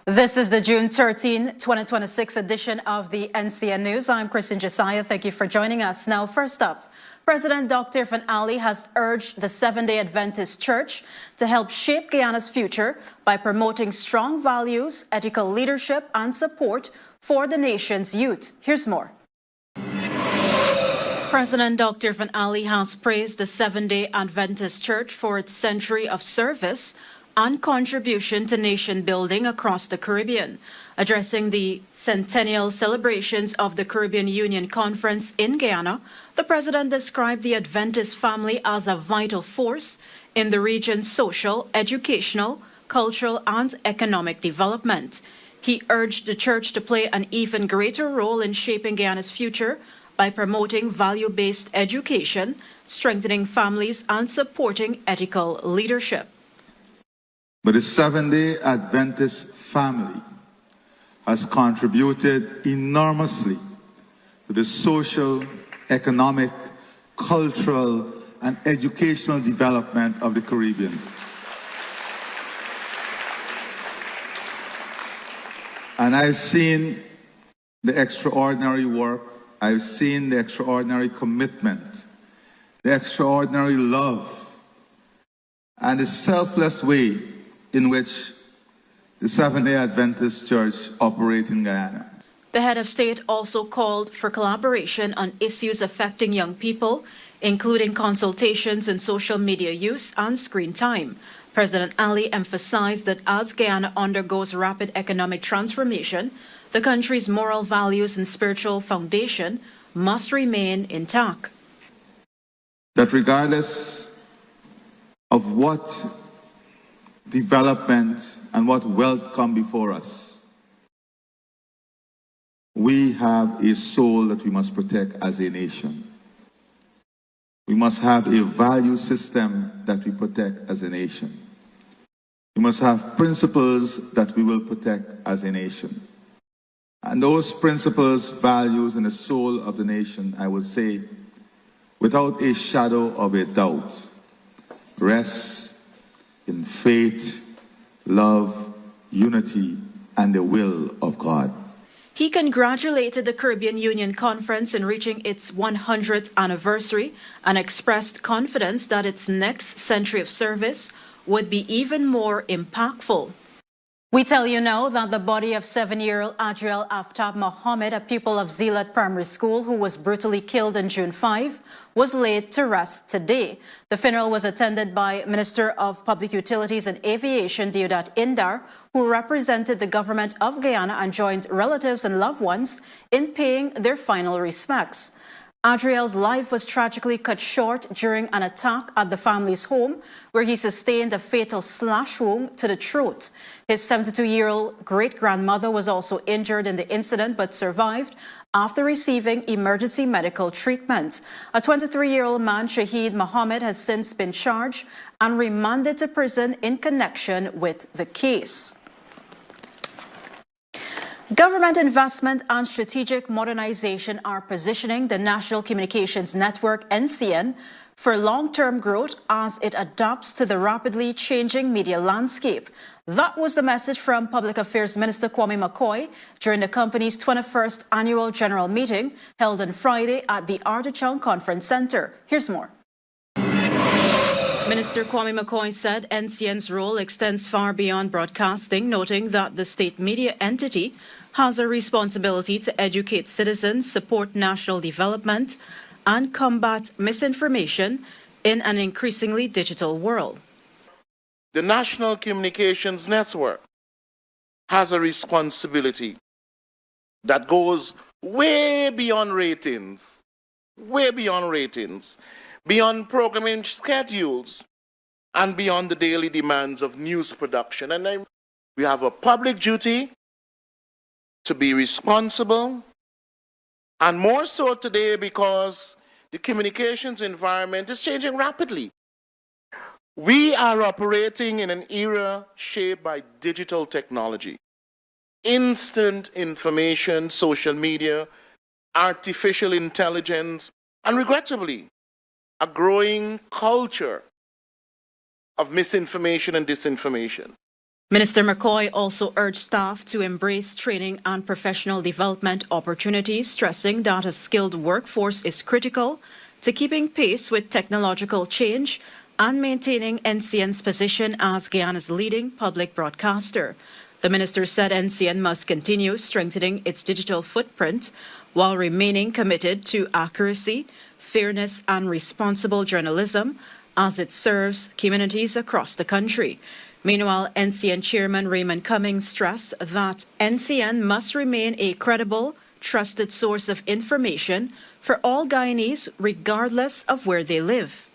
This is the June 13, 2026 edition of the NCN News. I'm Kristen Josiah. Thank you for joining us. Now, first up, President Dr. Van Ali has urged the Seventh-day Adventist Church to help shape Guyana's future by promoting strong values, ethical leadership, and support for the nation's youth. Here's more. President Dr. Van Ali has praised the Seventh-day Adventist Church for its century of service and contribution to nation building across the Caribbean. Addressing the centennial celebrations of the Caribbean Union Conference in Guyana, the president described the Adventist family as a vital force in the region's social, educational, cultural, and economic development. He urged the church to play an even greater role in shaping Guyana's future by promoting value-based education, strengthening families, and supporting ethical leadership. But the Seventh-day Adventist family has contributed enormously to the social, economic, cultural, and educational development of the Caribbean. And I've seen the extraordinary work, I've seen the extraordinary commitment, the extraordinary love, and the selfless way in which the Seventh-day Adventist Church operates in Guyana. The head of state also called for collaboration on issues affecting young people, including consultations in social media use and screen time. President Ali emphasized that as Guyana undergoes rapid economic transformation, the country's moral values and spiritual foundation must remain intact. That regardless of what development and what wealth come before us, we have a soul that we must protect as a nation. We must have a value system that we protect as a nation. We must have principles that we will protect as a nation. And those principles, values, and the soul of the nation, I would say, without a shadow of a doubt, rest in faith, love, unity, and the will of God. He congratulated the Caribbean Union Conference in reaching its 100th anniversary and expressed confidence that its next century of service would be even more impactful. We tell you now that the body of 7-year-old Adriel Aftab Mohammed, a pupil of Zeelat Primary School who was brutally killed on June 5, was laid to rest today. The funeral was attended by Minister of Public Utilities and Aviation Deodat Indar, who represented the government of Guyana and joined relatives and loved ones in paying their final respects. Adriel's life was tragically cut short during an attack at the family's home, where he sustained a fatal slash wound to the throat. His 72-year-old great-grandmother was also injured in the incident but survived after receiving emergency medical treatment. A 23-year-old man, Shahid Mohammed, has since been charged and remanded to prison in connection with the case. Government investment and strategic modernization are positioning the National Communications Network, NCN, for long-term growth as it adapts to the rapidly changing media landscape. That was the message from Public Affairs Minister Kwame McCoy during the company's 21st annual general meeting held on Friday at the Georgetown Conference Center. Here's more. Minister Kwame McCoy said NCN's role extends far beyond broadcasting, noting that the state media entity has a responsibility to educate citizens, support national development, and combat misinformation in an increasingly digital world. The National Communications Network has a responsibility that goes way beyond ratings, beyond programming schedules, and beyond the daily demands of news production. And then we have a public duty to be responsible, and more so today because the communications environment is changing rapidly. We are operating in an era shaped by digital technology, instant information, social media, artificial intelligence, and regrettably, a growing culture of misinformation and disinformation. Minister McCoy also urged staff to embrace training and professional development opportunities, stressing that a skilled workforce is critical to keeping pace with technological change and maintaining NCN's position as Guyana's leading public broadcaster. The minister said NCN must continue strengthening its digital footprint while remaining committed to accuracy, fairness, and responsible journalism as it serves communities across the country. Meanwhile, NCN Chairman Raymond Cummings stressed that NCN must remain a credible, trusted source of information for all Guyanese, regardless of where they live.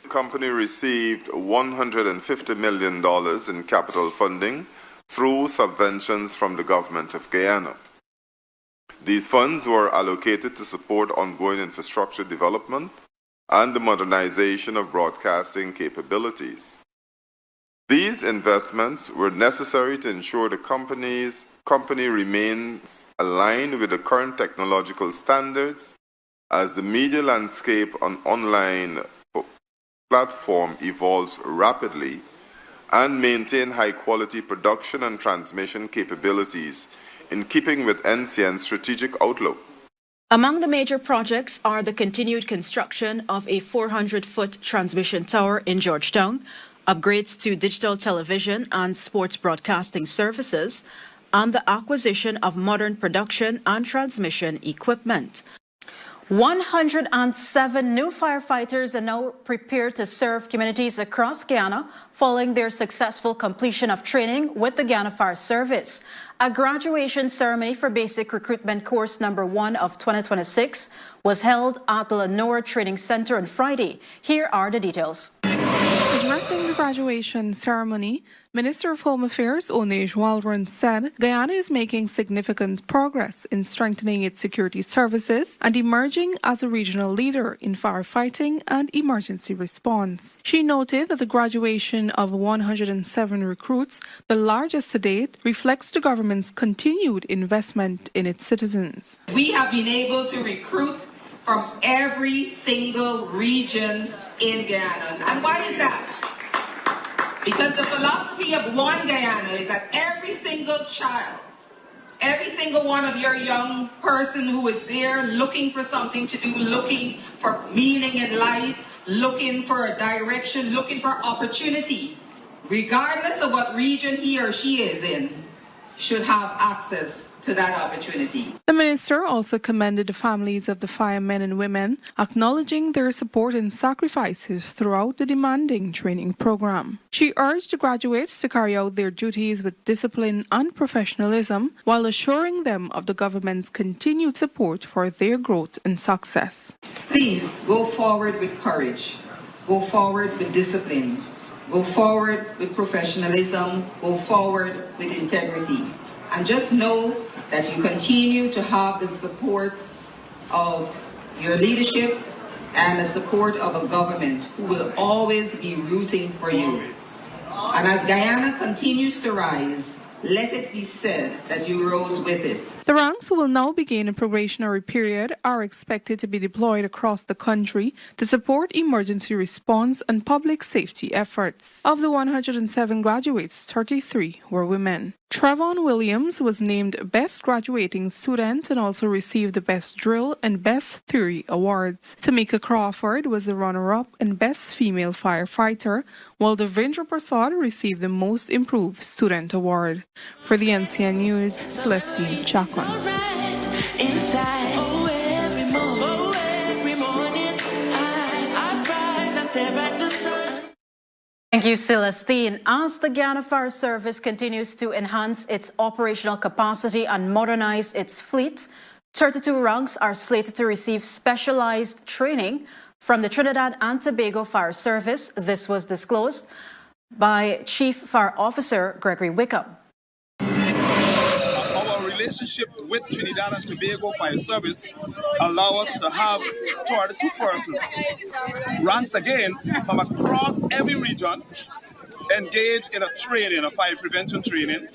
The company received $150 million in capital funding through subventions from the government of Guyana. These funds were allocated to support ongoing infrastructure development and the modernization of broadcasting capabilities. These investments were necessary to ensure the company remains aligned with the current technological standards as the media landscape on online platform evolves rapidly, and maintain high-quality production and transmission capabilities in keeping with NCN's strategic outlook. Among the major projects are the continued construction of a 400-foot transmission tower in Georgetown, upgrades to digital television and sports broadcasting services, and the acquisition of modern production and transmission equipment. 107 new firefighters are now prepared to serve communities across Guyana following their successful completion of training with the Guyana Fire Service. A graduation ceremony for basic recruitment course number 1 of 2026 was held at the Lenore Training Center on Friday. Here are the details. Addressing the graduation ceremony, Minister of Home Affairs Onej Walron said Guyana is making significant progress in strengthening its security services and emerging as a regional leader in firefighting and emergency response. She noted that the graduation of 107 recruits, the largest to date, reflects the government's continued investment in its citizens. We have been able to recruit from every single region in Guyana. And why is that? Because the philosophy of One Guyana is that every single child, every single one of your young person who is there looking for something to do, looking for meaning in life, looking for a direction, looking for opportunity, regardless of what region he or she is in, should have access to that opportunity. The minister also commended the families of the firemen and women, acknowledging their support and sacrifices throughout the demanding training program. She urged the graduates to carry out their duties with discipline and professionalism while assuring them of the government's continued support for their growth and success. Please go forward with courage, go forward with discipline, go forward with professionalism, go forward with integrity. And just know that you continue to have the support of your leadership and the support of a government who will always be rooting for you. And as Guyana continues to rise, let it be said that you rose with it. The ranks who will now begin a probationary period are expected to be deployed across the country to support emergency response and public safety efforts. Of the 107 graduates, 33 were women. Trevon Williams was named Best Graduating Student and also received the Best Drill and Best Theory awards. Tamika Crawford was the runner-up and Best Female Firefighter, while Devendra Prasad received the Most Improved Student award. For the NCN News, Celestine Chacon. Thank you, Celestine. As the Guyana Fire Service continues to enhance its operational capacity and modernize its fleet, 32 ranks are slated to receive specialized training from the Trinidad and Tobago Fire Service. This was disclosed by Chief Fire Officer Gregory Wickham. Our relationship with Trinidad and Tobago Fire Service allow us to have 22 persons, ranks again from across every region, engaged in a training, a fire prevention training,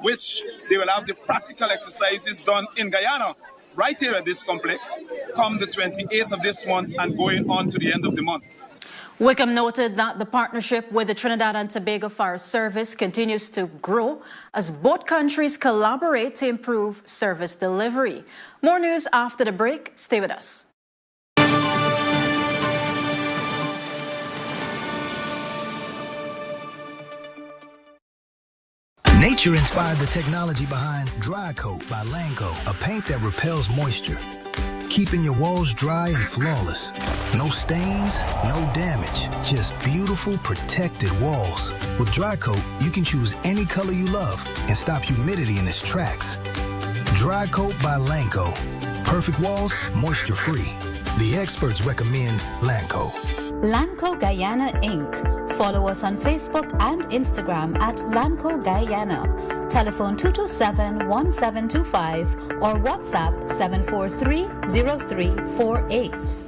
which they will have the practical exercises done in Guyana, right here at this complex, come the 28th of this month and going on to the end of the month. Wickham noted that the partnership with the Trinidad and Tobago Fire Service continues to grow as both countries collaborate to improve service delivery. More news after the break. Stay with us. Nature inspired the technology behind Dry Coat by Lanco, a paint that repels moisture, keeping your walls dry and flawless. No stains, no damage, just beautiful protected walls. With Dry Coat, you can choose any color you love and stop humidity in its tracks. Dry Coat by Lanco. Perfect walls, moisture free. The experts recommend Lanco. Lanco Guyana Inc. Follow us on Facebook and Instagram at Lanco Guyana. Telephone 227-1725 or WhatsApp 743-0348.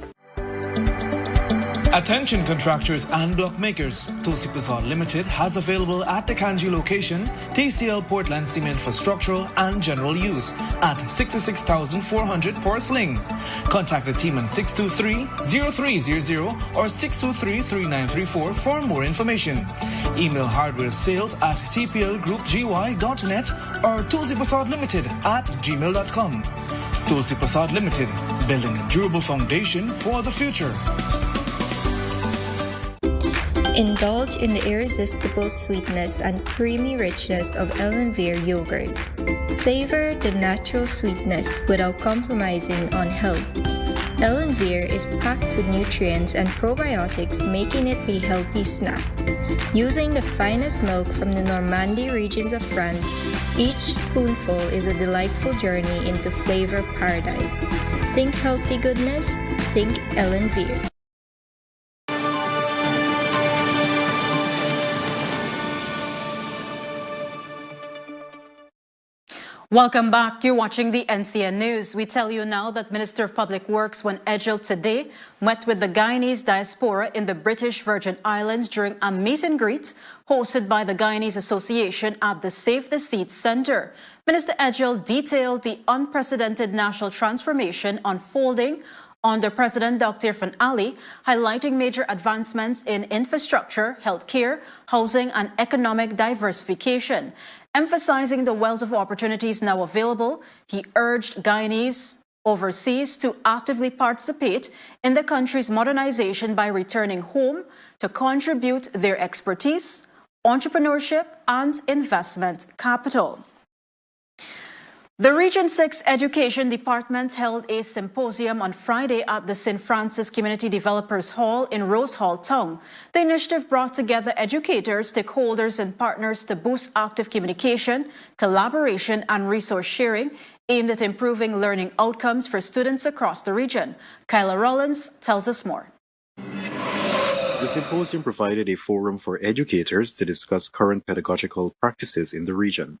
Attention contractors and block makers. Tosi Prasad Limited has available at the Kanji location TCL Portland cement for structural and general use at 66,400 per sling. Contact the team on 623-0300 or 623-3934 for more information. Email hardware sales at tplgroupgy.net or Tosi Prasad Limited at gmail.com. Tosi Prasad Limited, building a durable foundation for the future. Indulge in the irresistible sweetness and creamy richness of Ellenveer yogurt. Savor the natural sweetness without compromising on health. Ellenveer is packed with nutrients and probiotics, making it a healthy snack. Using the finest milk from the Normandy regions of France, each spoonful is a delightful journey into flavor paradise. Think healthy goodness, think Ellenveer. Welcome back. You're watching the NCN News. We tell you now that Minister of Public Works Wan Edgell today met with the Guyanese Diaspora in the British Virgin Islands during a meet and greet hosted by the Guyanese Association at the Save the Seeds Center. Minister Edgell detailed the unprecedented national transformation unfolding under President Dr. Irfaan Ali, highlighting major advancements in infrastructure, healthcare, housing, and economic diversification. Emphasizing the wealth of opportunities now available, he urged Guyanese overseas to actively participate in the country's modernization by returning home to contribute their expertise, entrepreneurship, and investment capital. The Region 6 Education Department held a symposium on Friday at the St. Francis Community Developers Hall in Rose Hall Town. The initiative brought together educators, stakeholders, and partners to boost active communication, collaboration, and resource sharing aimed at improving learning outcomes for students across the region. Kyla Rollins tells us more. The symposium provided a forum for educators to discuss current pedagogical practices in the region.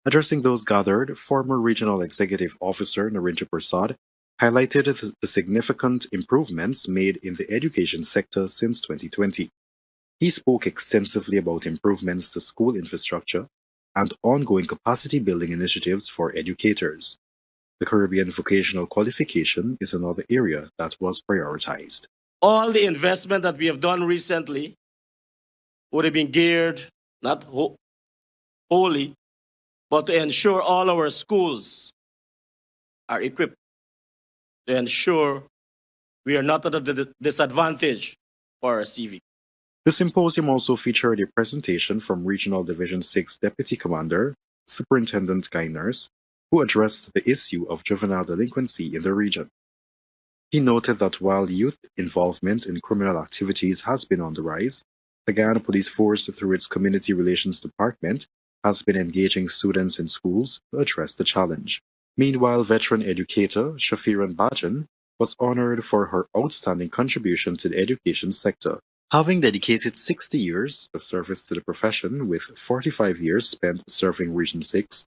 Addressing those gathered, former Regional Executive Officer Narendra Prasad highlighted the significant improvements made in the education sector since 2020. He spoke extensively about improvements to school infrastructure and ongoing capacity building initiatives for educators. The Caribbean vocational qualification is another area that was prioritized. All the investment that we have done recently would have been geared, not wholly, but to ensure all our schools are equipped, to ensure we are not at a disadvantage for our CV. The symposium also featured a presentation from Regional Division 6 Deputy Commander, Superintendent Guy Nurse, who addressed the issue of juvenile delinquency in the region. He noted that while youth involvement in criminal activities has been on the rise, the Guyana Police Force, through its Community Relations Department, has been engaging students in schools to address the challenge. Meanwhile, veteran educator Shafiran Bajan was honored for her outstanding contribution to the education sector. Having dedicated 60 years of service to the profession with 45 years spent serving Region 6,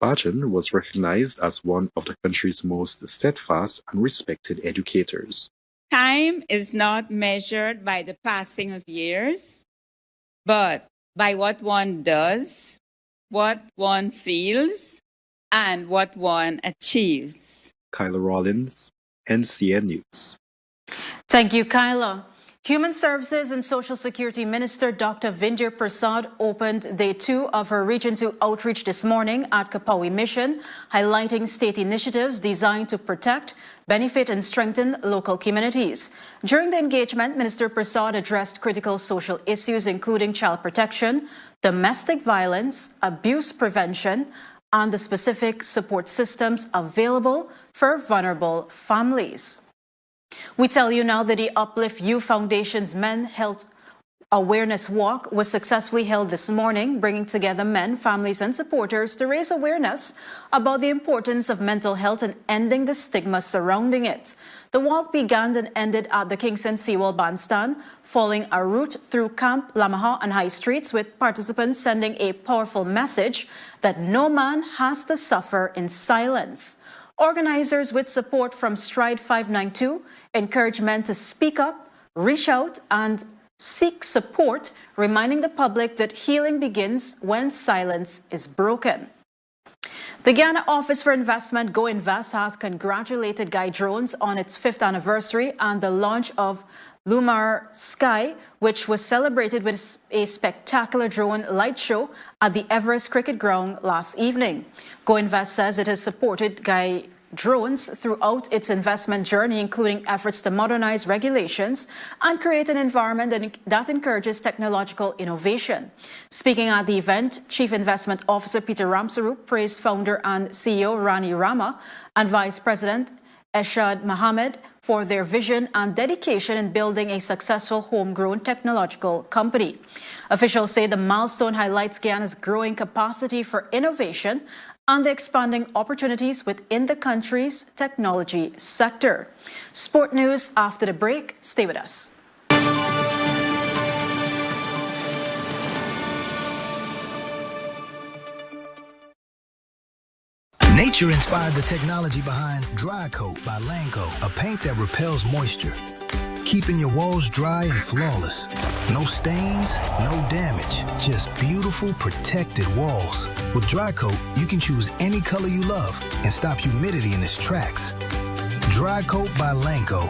Bajan was recognized as one of the country's most steadfast and respected educators. Time is not measured by the passing of years, but by what one does, what one feels, and what one achieves. Kyla Rollins, NCN News. Thank you, Kyla. Human Services and Social Security Minister Dr. Vindhya Prasad opened Day 2 of her Region 2 outreach this morning at Kapawi Mission, highlighting state initiatives designed to protect, benefit and strengthen local communities. During the engagement, Minister Prasad addressed critical social issues including child protection, domestic violence, abuse prevention, and the specific support systems available for vulnerable families. We tell you now that the Uplift You Foundation's Men Health Awareness Walk was successfully held this morning, bringing together men, families, and supporters to raise awareness about the importance of mental health and ending the stigma surrounding it. The walk began and ended at the Kingston Seawall Bandstand, following a route through Camp Lamaha and High Streets, with participants sending a powerful message that no man has to suffer in silence. Organizers, with support from Stride 592, encourage men to speak up, reach out, and seek support, reminding the public that healing begins when silence is broken. The Guyana Office for Investment, Go Invest, has congratulated Guy Drones on its 5th anniversary and the launch of Lumar Sky, which was celebrated with a spectacular drone light show at the Everest Cricket Ground last evening. Go Invest says it has supported Guy Drones throughout its investment journey, including efforts to modernize regulations and create an environment that encourages technological innovation. Speaking at the event, Chief Investment Officer Peter Ramsarup praised founder and CEO Rani Rama and Vice President Eshad Mohammed for their vision and dedication in building a successful homegrown technological company. Officials say the milestone highlights Guyana's growing capacity for innovation and the expanding opportunities within the country's technology sector. Sport news after the break. Stay with us. Nature inspired the technology behind Dry Coat by Lanco, a paint that repels moisture, keeping your walls dry and flawless. No stains, no damage, just beautiful protected walls. With Dry Coat, you can choose any color you love and stop humidity in its tracks. Dry Coat by Lanco.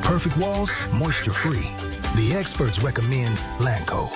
Perfect walls, moisture free. The experts recommend Lanco.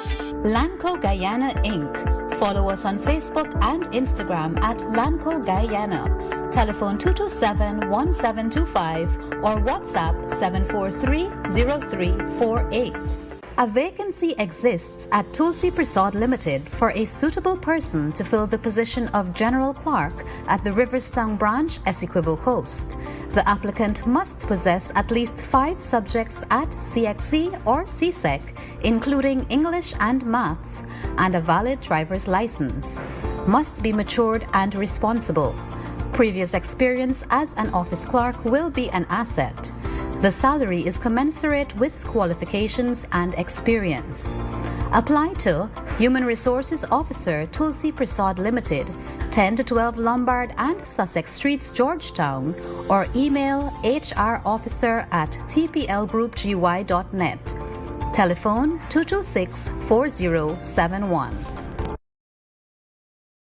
Lanco Guyana Inc. Follow us on Facebook and Instagram at Lanco Guyana. Telephone 227-1725 or WhatsApp 743-0348. A vacancy exists at Tulsi Prasad Limited for a suitable person to fill the position of General Clerk at the Riverstown branch, Essequibo Coast. The applicant must possess at least 5 subjects at CXC or CSEC, including English and Maths, and a valid driver's license. Must be matured and responsible. Previous experience as an office clerk will be an asset. The salary is commensurate with qualifications and experience. Apply to Human Resources Officer, Tulsi Prasad Limited, 10 to 12 Lombard and Sussex Streets, Georgetown, or email hrofficer@tplgroupgy.net. Telephone 226-4071.